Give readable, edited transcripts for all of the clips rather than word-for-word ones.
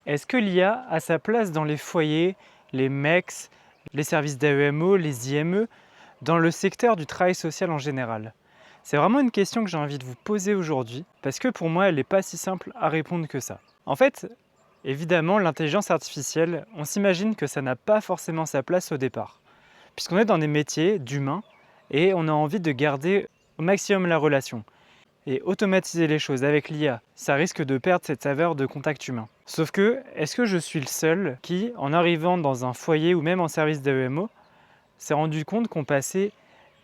Est-ce que l'IA a sa place dans les foyers, les MEX, les services d'AEMO, les IME, dans le secteur du travail social en général? C'est vraiment une question que j'ai envie de vous poser aujourd'hui, parce que pour moi, elle n'est pas si simple à répondre que ça. En fait, évidemment, l'intelligence artificielle, on s'imagine que ça n'a pas forcément sa place au départ, puisqu'on est dans des métiers d'humains et on a envie de garder au maximum la relation. Et automatiser les choses avec l'IA, ça risque de perdre cette saveur de contact humain. Sauf que, est-ce que je suis le seul qui, en arrivant dans un foyer ou même en service d'AEMO, s'est rendu compte qu'on passait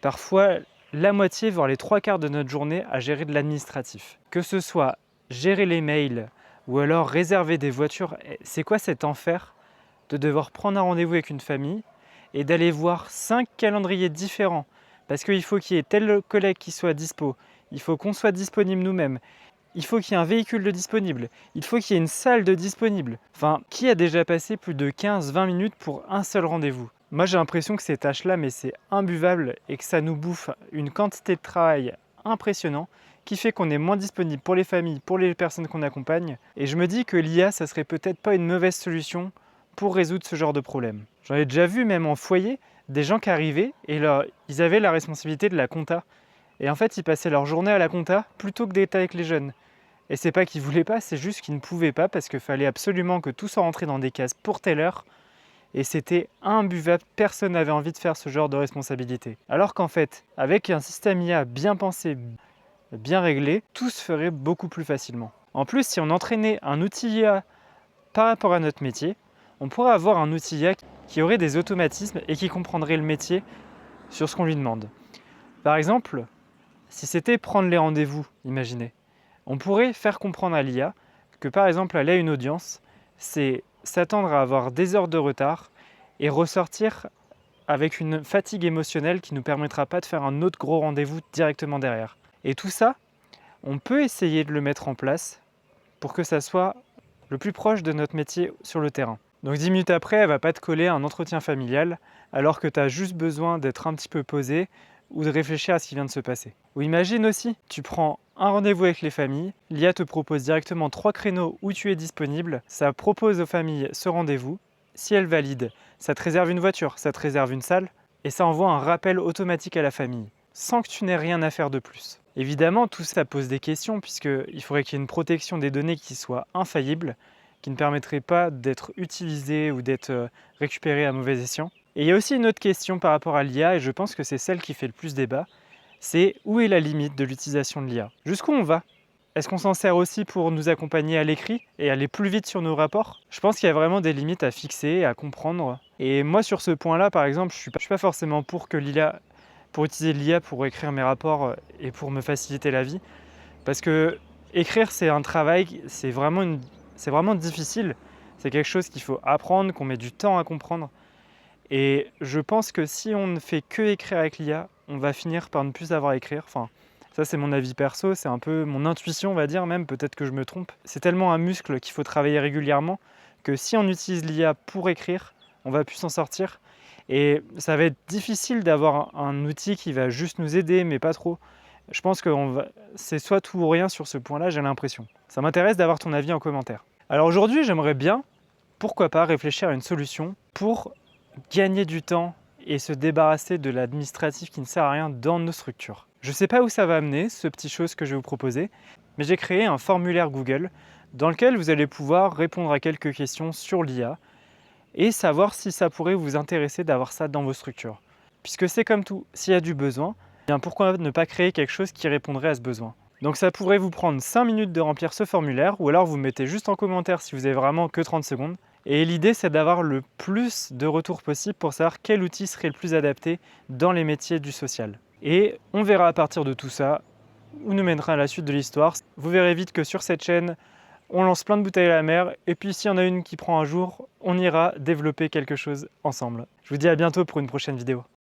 parfois la moitié, voire les trois quarts de notre journée à gérer de l'administratif? Que ce soit gérer les mails ou alors réserver des voitures, c'est quoi cet enfer de devoir prendre un rendez-vous avec une famille et d'aller voir 5 calendriers différents parce qu'il faut qu'il y ait tel collègue qui soit dispo, il faut qu'on soit disponible nous-mêmes, il faut qu'il y ait un véhicule de disponible, il faut qu'il y ait une salle de disponible. Enfin, qui a déjà passé plus de 15-20 minutes pour un seul rendez-vous? Moi j'ai l'impression que ces tâches-là, mais c'est imbuvable et que ça nous bouffe une quantité de travail impressionnant qui fait qu'on est moins disponible pour les familles, pour les personnes qu'on accompagne. Et je me dis que l'IA, ça serait peut-être pas une mauvaise solution pour résoudre ce genre de problème. J'en ai déjà vu même en foyer des gens qui arrivaient et là, ils avaient la responsabilité de la compta. Et en fait, ils passaient leur journée à la compta plutôt que d'être avec les jeunes. Et c'est pas qu'ils voulaient pas, c'est juste qu'ils ne pouvaient pas parce qu'il fallait absolument que tout soit rentré dans des cases pour telle heure. Et c'était imbuvable, personne n'avait envie de faire ce genre de responsabilité. Alors qu'en fait, avec un système IA bien pensé, bien réglé, tout se ferait beaucoup plus facilement. En plus, si on entraînait un outil IA par rapport à notre métier, on pourrait avoir un outil IA qui aurait des automatismes et qui comprendrait le métier sur ce qu'on lui demande. Par exemple, si c'était prendre les rendez-vous, imaginez, on pourrait faire comprendre à l'IA que par exemple aller à une audience, c'est s'attendre à avoir des heures de retard et ressortir avec une fatigue émotionnelle qui ne nous permettra pas de faire un autre gros rendez-vous directement derrière. Et tout ça, on peut essayer de le mettre en place pour que ça soit le plus proche de notre métier sur le terrain. Donc 10 minutes après, elle ne va pas te coller un entretien familial alors que tu as juste besoin d'être un petit peu posé ou de réfléchir à ce qui vient de se passer. Ou imagine aussi, tu prends un rendez-vous avec les familles, l'IA te propose directement 3 créneaux où tu es disponible, ça propose aux familles ce rendez-vous, si elles valident, ça te réserve une voiture, ça te réserve une salle, et ça envoie un rappel automatique à la famille, sans que tu n'aies rien à faire de plus. Évidemment, tout ça pose des questions, puisqu'il faudrait qu'il y ait une protection des données qui soit infaillible, qui ne permettrait pas d'être utilisée ou d'être récupérée à mauvais escient. Et il y a aussi une autre question par rapport à l'IA, et je pense que c'est celle qui fait le plus débat, c'est où est la limite de l'utilisation de l'IA? Jusqu'où on va? Est-ce qu'on s'en sert aussi pour nous accompagner à l'écrit et aller plus vite sur nos rapports? Je pense qu'il y a vraiment des limites à fixer, à comprendre. Et moi, sur ce point-là, par exemple, je suis pas forcément pour utiliser l'IA pour écrire mes rapports et pour me faciliter la vie. Parce que écrire, c'est un travail, c'est vraiment difficile. C'est quelque chose qu'il faut apprendre, qu'on met du temps à comprendre. Et je pense que si on ne fait que écrire avec l'IA, on va finir par ne plus avoir à écrire. Enfin, ça c'est mon avis perso, c'est un peu mon intuition, on va dire même, peut-être que je me trompe. C'est tellement un muscle qu'il faut travailler régulièrement que si on utilise l'IA pour écrire, on va plus s'en sortir. Et ça va être difficile d'avoir un outil qui va juste nous aider, mais pas trop. Je pense que c'est soit tout ou rien sur ce point-là, j'ai l'impression. Ça m'intéresse d'avoir ton avis en commentaire. Alors aujourd'hui, j'aimerais bien, pourquoi pas, réfléchir à une solution pour gagner du temps et se débarrasser de l'administratif qui ne sert à rien dans nos structures. Je ne sais pas où ça va amener, ce petit chose que je vais vous proposer, mais j'ai créé un formulaire Google dans lequel vous allez pouvoir répondre à quelques questions sur l'IA et savoir si ça pourrait vous intéresser d'avoir ça dans vos structures. Puisque c'est comme tout, s'il y a du besoin, eh bien pourquoi ne pas créer quelque chose qui répondrait à ce besoin? Donc ça pourrait vous prendre 5 minutes de remplir ce formulaire, ou alors vous mettez juste en commentaire si vous avez vraiment que 30 secondes. Et l'idée, c'est d'avoir le plus de retours possible pour savoir quel outil serait le plus adapté dans les métiers du social. Et on verra à partir de tout ça où nous mènera la suite de l'histoire. Vous verrez vite que sur cette chaîne, on lance plein de bouteilles à la mer, et puis s'il y en a une qui prend un jour, on ira développer quelque chose ensemble. Je vous dis à bientôt pour une prochaine vidéo.